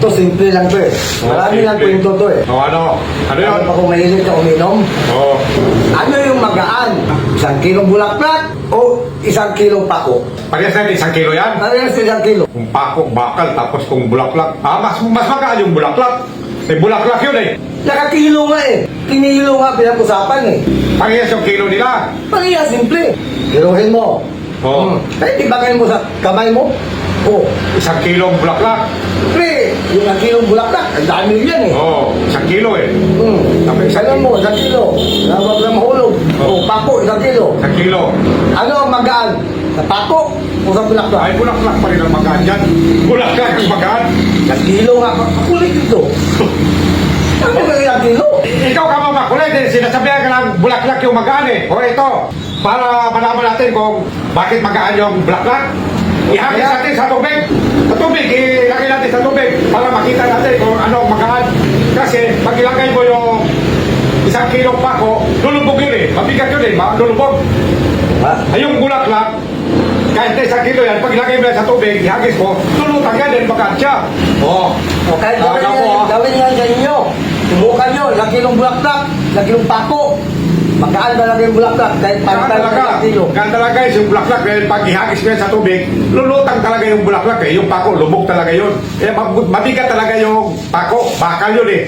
Ito, simple lang to eh. Marami lang simple. kwento to eh. O ano? Ano yun? Ano pa kung mahilig ka uminom? Oo. Ano yung magaan? 1 kilong bulaklak o 1 kilong pako? Parehas natin, 1 kilo yan. Parehas sa 1 kilo. Kung pako, bakal, tapos kung bulaklak. Mas magaan yung bulaklak. Eh, bulaklak yun eh. Nakakilo nga eh. Kinilo nga pinag-usapan eh. Parehas yung kilo nila. Parehas, simple. Kiluhin mo. Oo. Kahit ibagay mo sa kamay mo. Oh, 1 kilong bulaklak. pre, yung 1 kilong bulaklak, ang dami yan eh. Oo, 1 kilo eh. Tapos Sabi mo, 1 kilo. Nawag na mahulog. Oh, pako, 1 kilo. 1 kilo. Ano ang magaan? Sa pako o sa bulaklak? Ay, bulaklak pa rin ang magaan dyan. Bulaklak ang magaan. 1 kilo nga, makulit ito. Ano ba yung 1 kilo? Ikaw ka mamakulit eh. Sinasabihan ka lang bulaklak yung magaan eh. O ito, para malaman natin kung bakit magaan yung bulaklak. Ihagis natin sa tubig. Sa tubig, ilagay natin sa tubig para makita natin kung ano ang magaan. Kasi pag ilagay mo yung 1 kilong pako, lulubog yun eh. Mabigat yun eh, lulubog. Ha? Ay, yung bulaklak, kahit na 1 kilo yan, pag ilagay mo yan sa tubig, ihagis mo, lulutang yan din, magaan siya. Oo. O kahit gawin Talaga po, yan, ah. gawin yan sa inyo. Subukan nyo, 1 kilong bulaklak, 1 kilong pako. Magaan talaga yung bulaklak, kahit Gaan pantay talaga, sa 1 kilo. gaan talaga yung bulaklak. Dahil pag ihagis mo yan sa tubig, lulutang talaga yung bulaklak eh. Yung pako, lubog talaga yun. Eh, mabigat talaga yung pako, bakal yun eh.